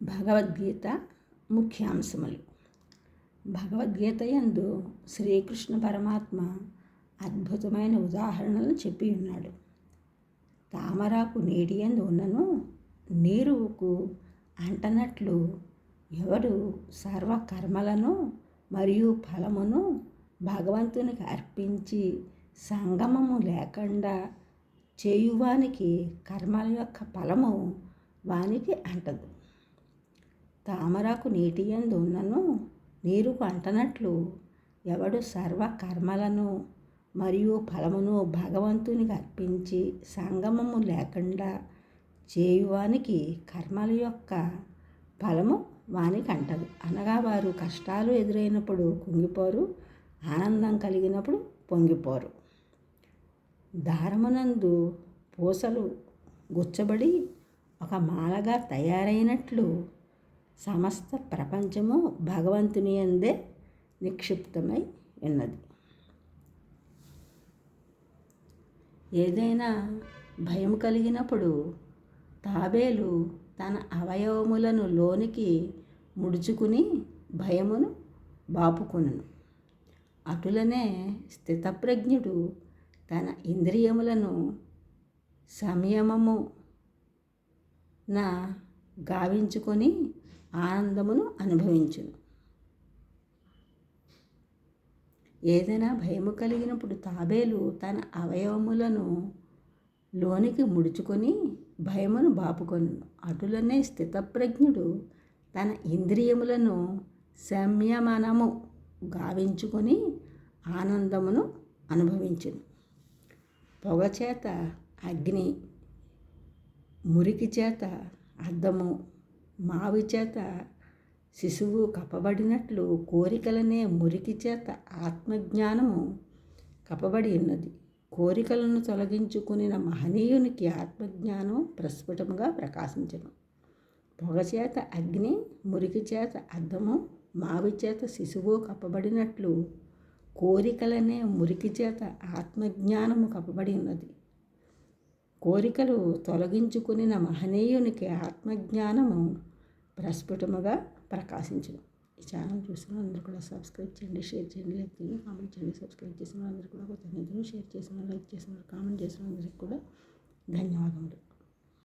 భగవద్గీత ముఖ్యాంశములు. భగవద్గీత యందు శ్రీకృష్ణ పరమాత్మ అద్భుతమైన ఉదాహరణలను చెప్పి ఉన్నాడు. తామరాకు నీటి యందు ఉన్నను నీరుకు అంటనట్లు ఎవడు సర్వకర్మలను మరియు ఫలమును భగవంతునికి అర్పించి సంగమము లేకుండా చేయువానికి కర్మల యొక్క ఫలము వానికి అంటదు. తామరాకు నీటి యందు ఉన్నను నీరుకు అంటనట్లు ఎవడు సర్వ కర్మలను మరియు ఫలమును భగవంతునికి అర్పించి సంగమము లేకుండా చేయువానికి కర్మల యొక్క ఫలము వానికి అంటదు. అనగా వారు కష్టాలు ఎదురైనప్పుడు కుంగిపోరు, ఆనందం కలిగినప్పుడు పొంగిపోరు. దారమునందు పూసలు గుచ్చబడి ఒక మాలగా తయారైనట్లు సమస్త ప్రపంచము భగవంతుని యందే నిక్షిప్తమై ఉన్నది. ఏదైనా భయం కలిగినప్పుడు తాబేలు తన అవయవములను లోనికి ముడుచుకుని భయమును బాపుకొనును. అటులనే స్థితప్రజ్ఞుడు తన ఇంద్రియములను సంయమమున గావించుకొని ఆనందమును అనుభవించును. ఏదైనా భయము కలిగినప్పుడు తాబేలు తన అవయవములను లోనికి ముడుచుకొని భయమును బాపుకొనును. అటులనే స్థితప్రజ్ఞుడు తన ఇంద్రియములను సంయమనము గావించుకొని ఆనందమును అనుభవించును. పొగచేత అగ్ని, మురికి చేత అద్దము, మావి చేత శిశువు కప్పబడినట్లు కోరికలనే మురికి చేత ఆత్మజ్ఞానము కప్పబడి ఉన్నది. కోరికలను తొలగించుకుని మహనీయునికి ఆత్మజ్ఞానం ప్రస్ఫుటముగా ప్రకాశించను. పొగచేత అగ్ని, మురికి చేత అద్దము, మావి చేత శిశువు కప్పబడినట్లు కోరికలనే మురికి చేత ఆత్మజ్ఞానము కప్పబడి ఉన్నది. కోరికలు తొలగించుకుని మహనీయునికి ఆత్మజ్ఞానము ప్రస్ఫుటముగా ప్రకాశించును. ఈ ఛానల్ చూసిన అందరూ కూడా సబ్స్క్రైబ్ చేయండి, షేర్ చేయండి, లైక్ చేయండి, కామెంట్ చేయండి. సబ్స్క్రైబ్ చేసిన అందరూ కూడా కృతజ్ఞతలు, షేర్ చేసిన, లైక్ చేసిన, కామెంట్ చేసిన అందరికీ కూడా ధన్యవాదములు.